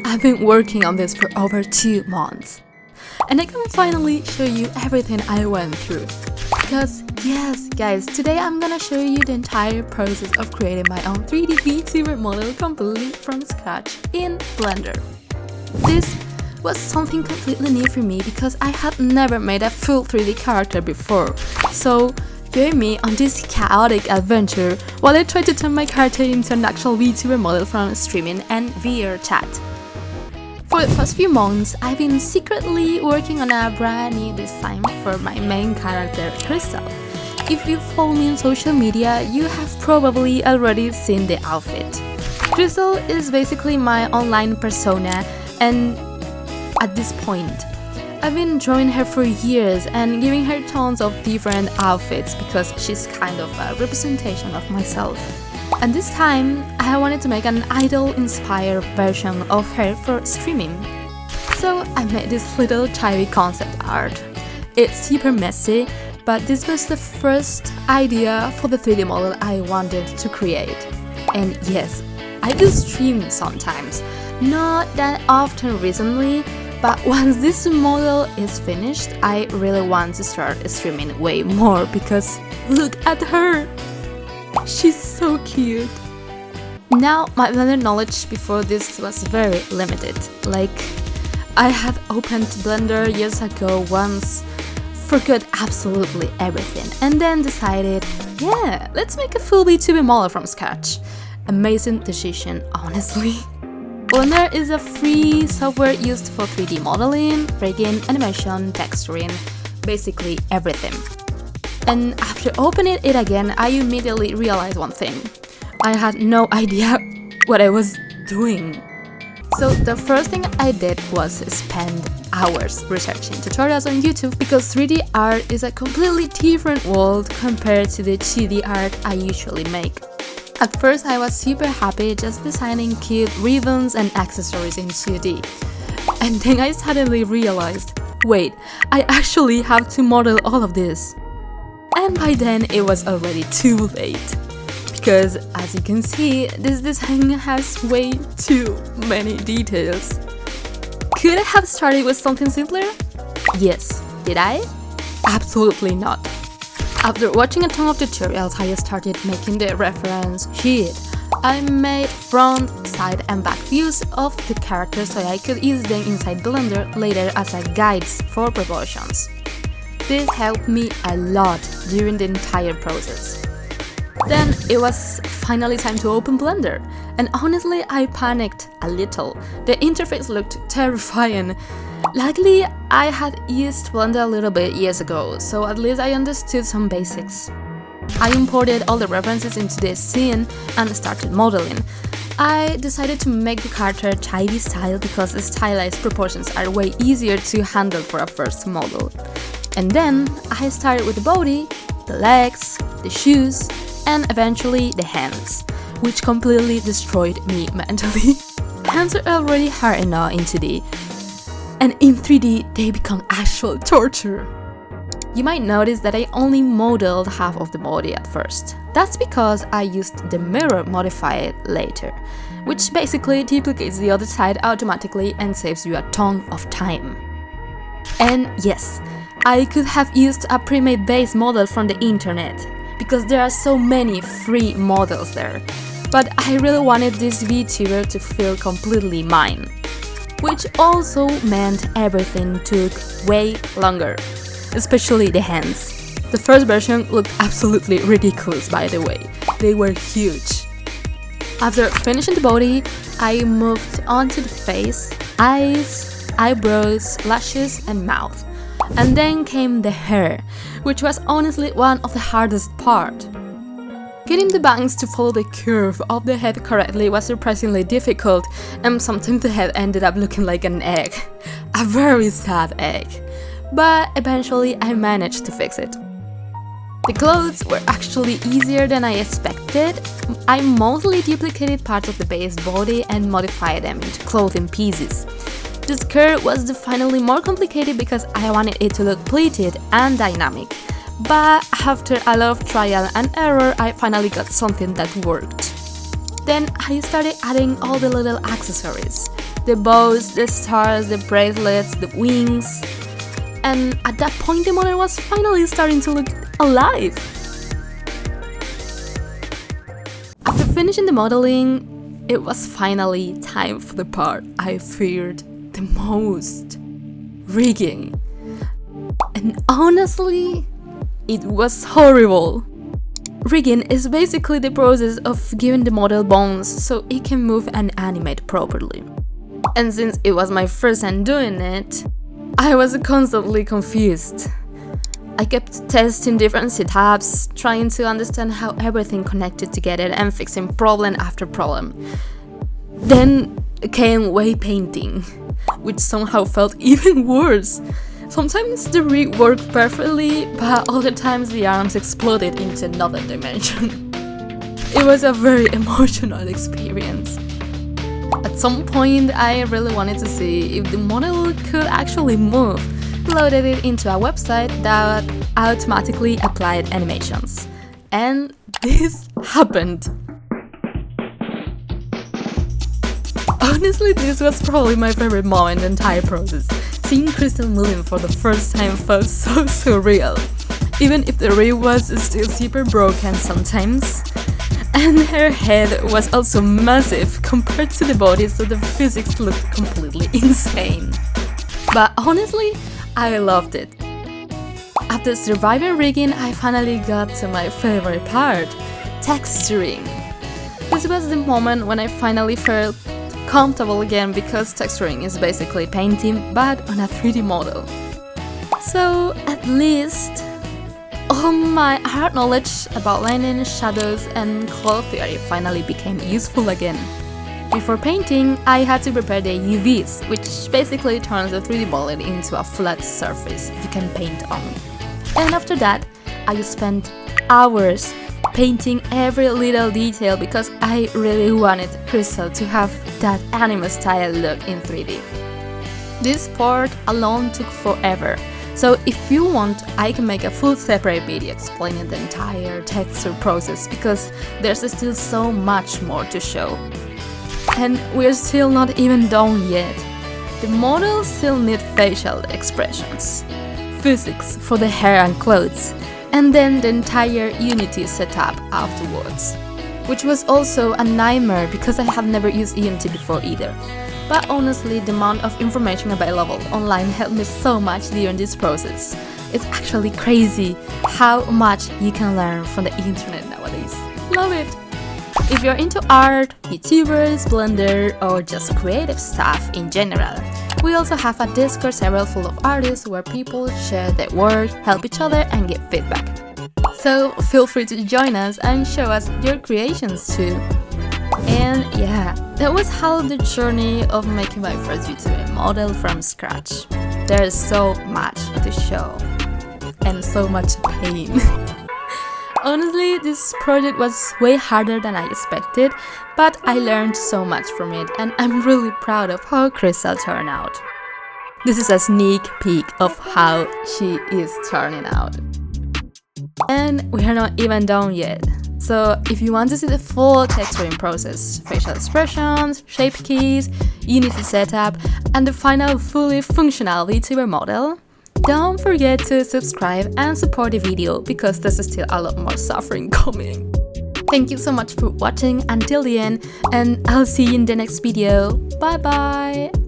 I've been working on this for over 2 months. And I can finally show you everything I went through. Because yes, guys, today I'm gonna show you the entire process of creating my own 3D VTuber model completely from scratch in Blender. This was something completely new for me because I had never made a full 3D character before. So join me on this chaotic adventure while I try to turn my character into an actual VTuber model from streaming and VR chat. For the past few months, I've been secretly working on a brand new design for my main character, Crystal. If you follow me on social media, you have probably already seen the outfit. Crystal is basically my online persona, and at this point, I've been drawing her for years and giving her tons of different outfits because she's kind of a representation of myself. And this time, I wanted to make an idol-inspired version of her for streaming. So I made this little chibi concept art. It's super messy, but this was the first idea for the 3D model I wanted to create. And yes, I do stream sometimes, not that often recently, but once this model is finished, I really want to start streaming way more because look at her! She's so cute. Now, my Blender knowledge before this was very limited. Like, I had opened Blender years ago once, forgot absolutely everything, and then decided, yeah, let's make a full VTuber model from scratch. Amazing decision, honestly. Blender is a free software used for 3D modeling, rigging, animation, texturing, basically everything. And after opening it again, I immediately realized one thing. I had no idea what I was doing. So the first thing I did was spend hours researching tutorials on YouTube because 3D art is a completely different world compared to the 2D art I usually make. At first I was super happy just designing cute ribbons and accessories in 2D. And then I suddenly realized, wait, I actually have to model all of this. And by then it was already too late. Because as you can see, this design has way too many details. Could I have started with something simpler? Yes. Did I? Absolutely not. After watching a ton of tutorials, I started making the reference sheet. I made front, side and back views of the characters so I could use them inside Blender later as a guides for proportions. This helped me a lot during the entire process. Then it was finally time to open Blender, and honestly I panicked a little. The interface looked terrifying. Luckily, I had used Blender a little bit years ago, so at least I understood some basics. I imported all the references into this scene and started modeling. I decided to make the character chibi style because the stylized proportions are way easier to handle for a first model. And then I started with the body, the legs, the shoes, and eventually the hands, which completely destroyed me mentally. Hands are already hard enough in 2D, and in 3D they become actual torture. You might notice that I only modeled half of the body at first. That's because I used the mirror modifier later, which basically duplicates the other side automatically and saves you a ton of time. And yes, I could have used a pre-made base model from the internet, because there are so many free models there. But I really wanted this VTuber to feel completely mine, which also meant everything took way longer, especially the hands. The first version looked absolutely ridiculous, by the way. They were huge. After finishing the body, I moved on to the face, eyes, eyebrows, lashes and mouth. And then came the hair, which was honestly one of the hardest part. Getting the bangs to follow the curve of the head correctly was surprisingly difficult, and sometimes the head ended up looking like an egg. A very sad egg. But eventually I managed to fix it. The clothes were actually easier than I expected. I mostly duplicated parts of the base body and modified them into clothing pieces. The skirt was definitely more complicated because I wanted it to look pleated and dynamic, but after a lot of trial and error, I finally got something that worked. Then I started adding all the little accessories. the bows, the stars, the bracelets, the wings. And at that point the model was finally starting to look alive. After finishing the modeling, it was finally time for the part I feared the most: rigging. And honestly, it was horrible. Rigging is basically the process of giving the model bones so it can move and animate properly. And since it was my first time doing it, I was constantly confused. I kept testing different setups, trying to understand how everything connected together and fixing problem after problem. Then came wave painting, which somehow felt even worse. Sometimes the rig worked perfectly, but other times the arms exploded into another dimension. It was a very emotional experience. At some point, I really wanted to see if the model could actually move. Loaded it into a website that automatically applied animations. And this happened. Honestly, this was probably my favorite moment in the entire process. Seeing Crystal moving for the first time felt so surreal, even if the rig was still super broken sometimes. And her head was also massive compared to the body, so the physics looked completely insane. But honestly, I loved it. After surviving rigging, I finally got to my favorite part: texturing. This was the moment when I finally felt comfortable again, because texturing is basically painting but on a 3D model. So at least all my art knowledge about lighting, shadows and color theory finally became useful again. Before painting, I had to prepare the UVs, which basically turns the 3D bullet into a flat surface you can paint on. And after that, I spent hours painting every little detail because I really wanted Crystal to have that anime style look in 3D. This part alone took forever, so if you want, I can make a full separate video explaining the entire texture process, because there's still so much more to show. And we're still not even done yet. The models still need facial expressions, physics for the hair and clothes, and then the entire Unity setup afterwards, which was also a nightmare because I have never used Unity before either. But honestly, the amount of information available online helped me so much during this process. It's actually crazy how much you can learn from the internet nowadays. Love it! If you're into art, YouTubers, Blender, or just creative stuff in general, we also have a Discord server full of artists where people share their work, help each other and give feedback. So feel free to join us and show us your creations too. And yeah, that was how the journey of making my first YouTube model from scratch. There's so much to show and so much pain. Honestly, this project was way harder than I expected, but I learned so much from it and I'm really proud of how Crystal turned out. This is a sneak peek of how she is turning out. And we are not even done yet. So if you want to see the full texturing process, facial expressions, shape keys, Unity setup, and the final fully functional VTuber model, don't forget to subscribe and support the video, because there's still a lot more suffering coming. Thank you so much for watching until the end, and I'll see you in the next video. Bye bye!